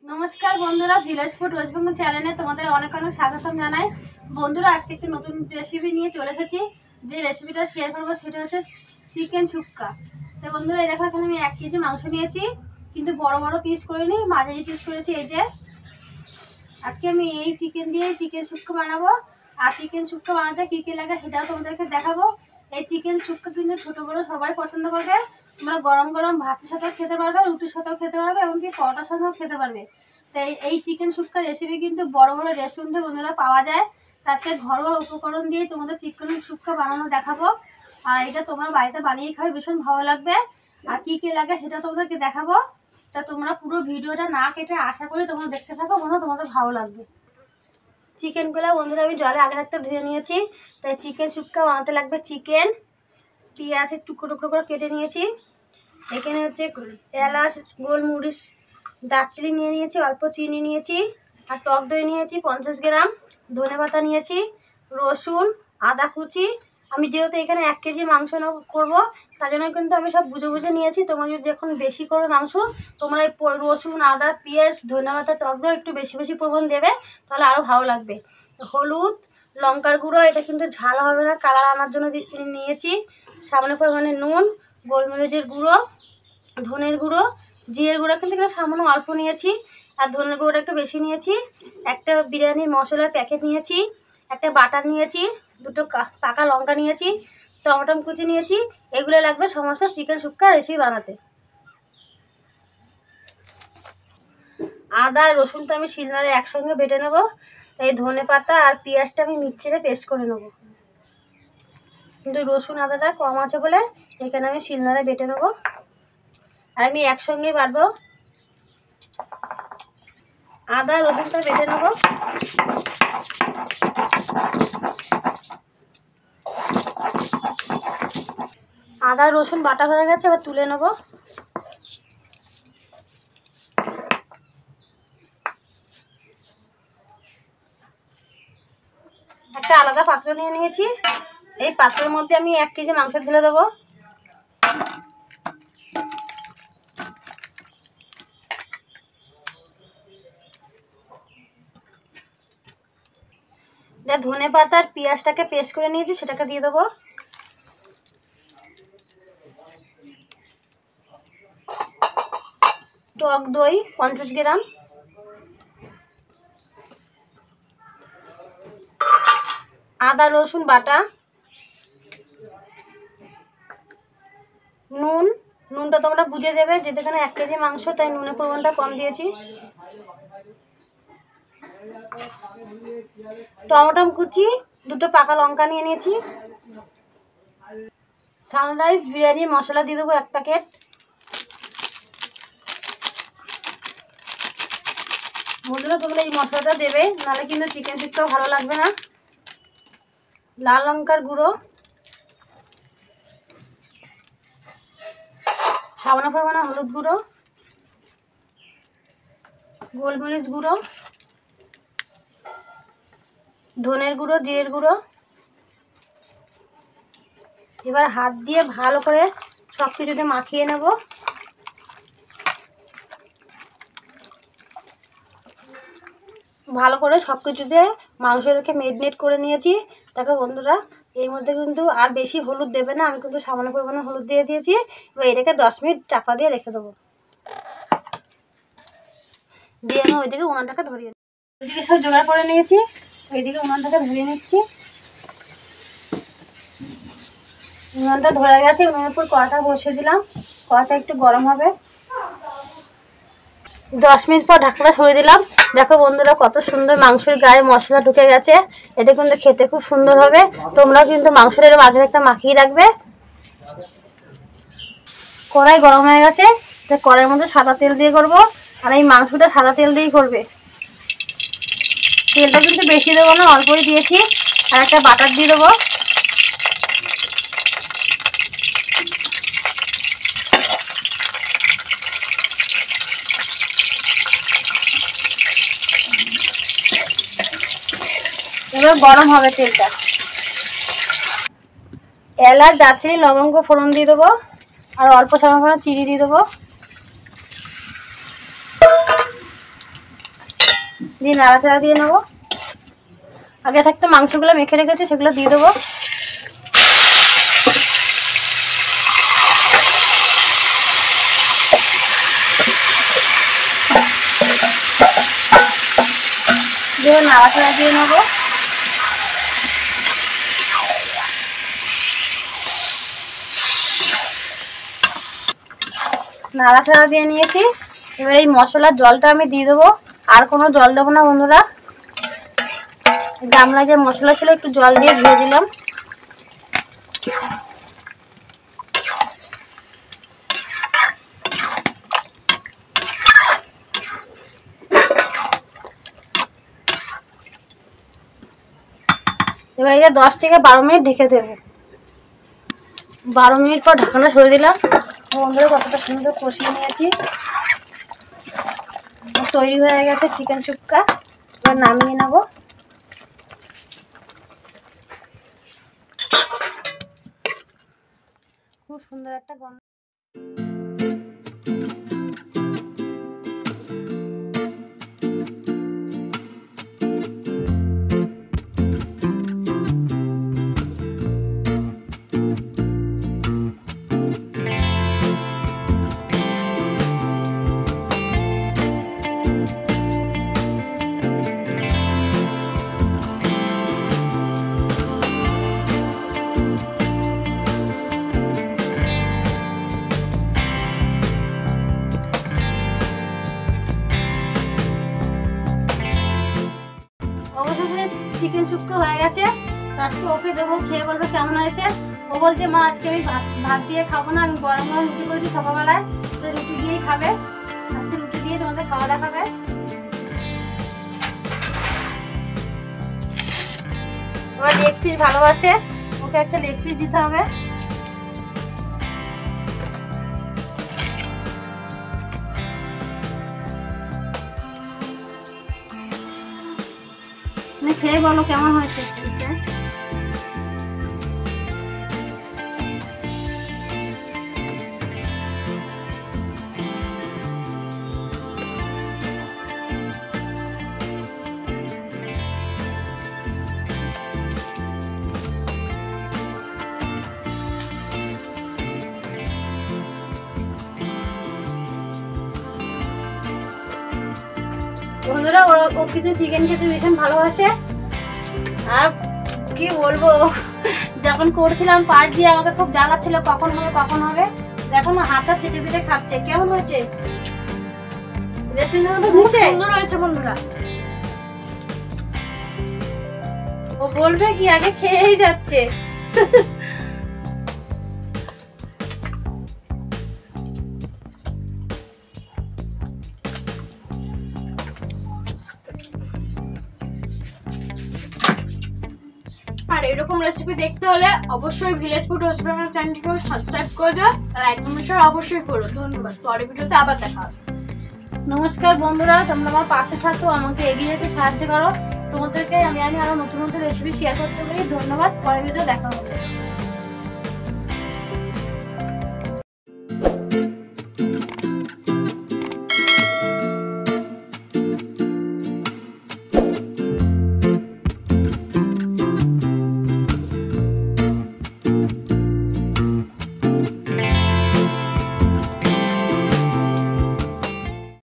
নমস্কার বন্ধুরা, village food waste Bengal চ্যানেলে তোমাদের অনেক অনেক স্বাগতম জানাই। বন্ধুরা, আজকে একটি নতুন রেসিপি নিয়ে চলে এসেছি। যে রেসিপিটা শেয়ার করবো সেটা হচ্ছে চিকেন শুক্কা। তো বন্ধুরা, এই দেখো এখানে আমি 1 কেজি মাংস নিয়েছি, কিন্তু বড় বড় পিস করিনি, মাঝারি পিস করেছি। এই যে আজকে আমি এই চিকেন দিয়ে চিকেন শুক্কা বানাবো। আর চিকেন শুক্কা বানাতে কী কী লাগে সেটাও তোমাদেরকে দেখাবো। এই চিকেন শুক্কা কিন্তু ছোটো বড়ো সবাই পছন্দ করবে। তোমরা গরম গরম ভাতের সাথেও খেতে পারবে, রুটির সাথেও খেতে পারবে, এমনকি পরোটার সঙ্গেও খেতে পারবে। তাই এই চিকেন শুক্কা রেসিপি কিন্তু বড় বড় রেস্টুরেন্টে বন্ধুরা পাওয়া যায়। তাতে ঘরোয়া উপকরণ দিয়ে তোমাদের চিকেন শুক্কা বানানো দেখাবো। আর এটা তোমরা বাড়িতে বানিয়ে খাবে, ভীষণ ভালো লাগবে। আর কী কী লাগে সেটা তোমাদেরকে দেখাবো। তা তোমরা পুরো ভিডিওটা না কেটে আশা করি তোমরা দেখতে থাকো, বন্ধুরা তোমাদের ভালো লাগবে। চিকেনগুলো বন্ধুরা আমি জলে আগে থাকতে ধুয়ে নিয়েছি। তাই চিকেন শুক্কা বানাতে লাগবে চিকেন, পেঁয়াজের টুকরো টুকরো করে কেটে নিয়েছি। এখানে হচ্ছে এলাচ, গোলমরিচ, দারচিনি নিয়ে নিয়েছি, অল্প চিনি নিয়েছি, আর টক দই নিয়েছি 50 গ্রাম, ধনেপাতা নিয়েছি, রসুন, আদা কুচি। আমি যেহেতু এখানে 1 কেজি মাংস করবো, তার জন্য কিন্তু আমি সব বুঝে বুঝে নিয়েছি। তোমরা যদি এখন বেশি করো মাংস, তোমরা এই রসুন, আদা, পেঁয়াজ, ধনেপাতা, টক দই একটু বেশি বেশি পরিমাণ দেবে, তাহলে আরও ভালো লাগবে। হলুদ, লঙ্কার গুঁড়ো, এটা কিন্তু ঝাল হবে না, কালার আনার জন্য নিয়েছি। সামান্য পরিমাণে নুন, গোলমরিচের গুঁড়ো, ধনের গুঁড়ো, জিরের গুঁড়ো কিন্তু এখানে সামান্য অল্প নিয়েছি, আর ধনের গুঁড়োটা একটু বেশি নিয়েছি। একটা বিরিয়ানির মশলার প্যাকেট নিয়েছি, একটা বাটার নিয়েছি, দুটো পাকা লঙ্কা নিয়েছি, টমেটো কুচি নিয়েছি। এগুলো লাগবে সমস্ত চিকেন শুক্কা রেসিপি বানাতে। আদা আর রসুনটা আমি শিলনোড়ায় একসঙ্গে বেটে নেবো। এই ধনে পাতা আর পেঁয়াজটা আমি মিক্সিতে পেস্ট করে নেবো, কিন্তু রসুন আদাটা কম আছে বলে এখানে আমি শিলনোড়ায় বেটে নেবো। আর আমি একসঙ্গেই বাটবো, আদা রসুনটা বেটে নেবো। আদা রসুন বাটা হয়ে গেছে, এবার তুলে নেবো। একটা আলাদা পাত্র নিয়ে নিয়েছি। এই পাত্রের মধ্যে আমি 1 কেজি মাংস ঢেলে দেবো। যে ধনে পাতা আর পেঁয়াজটাকে পেস্ট করে নিয়েছি সেটাকে দিয়ে দেবো। টক দই 50 গ্রাম, আদা রসুন বাটা, নুনটা তোমরা বুঝে দেবে, যেহেতু এখানে 1 কেজি মাংস তাই নুনের পরিমাণটা কম দিয়েছি। টমেটো কুচি, দুটো পাকা লঙ্কা নিয়ে নিয়েছি। সানরাইজ বিরিয়ানির মশলা দিয়ে দেবো 1 প্যাকেট। বন্ধুরা, তোমরা এই মশলাটা দেবে, নাহলে কিন্তু চিকেন শুক্কাও ভালো লাগবে না। লাল লঙ্কার গুঁড়ো, সামান্য পরিমাণে হলুদ গুঁড়ো, গোলমরিচ গুঁড়ো, ধনের গুঁড়ো, জিরের গুঁড়ো। এবার হাত দিয়ে ভালো করে সব কিছুতে মাখিয়ে নেব। ভালো করে সব কিছুতে মাংস রেখে ম্যারিনেট করে নিয়েছি। দেখো বন্ধুরা, এর মধ্যে কিন্তু আর বেশি হলুদ দেবে না, আমি কিন্তু সামান্য পরিমাণে হলুদ দিয়ে দিয়েছি। এবার এটাকে 10 মিনিট চাপা দিয়ে রেখে দেবো। দিয়ে আমি ওইদিকে উনানটাকে ধরিয়ে ওইদিকে সব জোগাড় করে নিয়েছি, এইদিকে উনানটাকে ধরিয়ে নিচ্ছি। উনানটা ধরে গেছে, উনানের উপর কড়াটা বসিয়ে দিলাম। কড়াটা একটু গরম হবে। 10 মিনিট পর ঢাকনাটা সরিয়ে দিলাম। দেখো বন্ধুরা, কত সুন্দর মাংসের গায়ে মশলা ঢুকে গেছে। এটা কিন্তু খেতে খুব সুন্দর হবে। তোমরা কিন্তু মাংসটা এরকম আগে একটা মাখিয়ে রাখবে। কড়াই গরম হয়ে গেছে, কড়াইয়ের মধ্যে সাদা তেল দিয়ে করব। আর এই মাংসটা সাদা তেল দিয়েই করবে। তেলটা কিন্তু বেশি দেবো না, অল্পই দিয়েছি। আর একটা বাটার দিয়ে দেবো। এবার গরম হবে তেলটা। এলাচ, দারচিনি, লবঙ্গ ফোড়ন দিয়ে দেবো, আর অল্প সামান্য চিনি দিয়ে দেবো। দিয়ে নাড়াচাড়া দিয়ে নেবো। আগে থাকতে মাংসগুলো মেখে রেখেছি, সেগুলো দিয়ে দেবো। দিয়ে নাড়াচাড়া দিয়ে নেবো। নাড়াচাড়া দিয়ে নিয়েছি। এবার এই মশলার জলটা আমি দিয়ে দেবো। আর কোনো জল দেবো না বন্ধুরা। গামলায় যে মশলা ছিল একটু জল দিয়ে ধুয়ে দিলাম। এবার এটা 10 থেকে 12 মিনিট ঢেকে দেবো। 12 মিনিট পর ঢাকনা সরিয়ে দিলাম। বন্ধুরা কতটা সুন্দর কষিয়ে নিয়েছি। তৈরি হয়ে গেছে চিকেন শুক্কা। এবার নামিয়ে নেব। খুব সুন্দর একটা গন্ধ। অবশেষে চিকেন শুক্তো হয়ে গেছে। আজকে ওকে দেবো, খেয়ে বলবে কেমন হয়েছে। ও বলছে মা আজকে আমি ভাত দিয়ে খাবো না, আমি গরম গরম রুটি করেছি সকালবেলায়, তো রুটি দিয়েই খাবে। আজকে রুটি দিয়ে তোমাদের খাওয়া দেখাবে। এবার লেগ পিস ভালোবাসে, ওকে একটা লেগ পিস দিতে হবে। খেয়ে বলো কেমন হয়েছে। বন্ধুরা ও কিন্তু চিকেন খেতে ভীষণ ভালোবাসে। আর কি বলবো, যখন করছিলাম পাশ দিয়ে আমাকে খুব জ্বালাচ্ছিল কখন হবে কখন হবে। দেখো না হাতটা চেটে পিটে খাচ্ছে। কেমন হয়েছে রেসিপির মতো? সুন্দর হয়েছে বন্ধুরা। ও বলবে কি আগে খেয়েই যাচ্ছে। আর এরকম রেসিপি দেখতে হলে অবশ্যই ভিলেজ ফুড ওয়েস্ট বেঙ্গল চ্যানেলটিকে সাবস্ক্রাইব করে দাও, লাইক কমেন্ট শেয়ার অবশ্যই করো। ধন্যবাদ। পরের ভিডিওতে আবার দেখা হবে। নমস্কার বন্ধুরা, তোমরা আমার পাশে থাকো, আমাকে এগিয়ে যেতে সাহায্য করো। তোমাদেরকে আমি আরো নতুন নতুন রেসিপি শেয়ার করতে পারি। ধন্যবাদ। পরের ভিডিও দেখা হবে।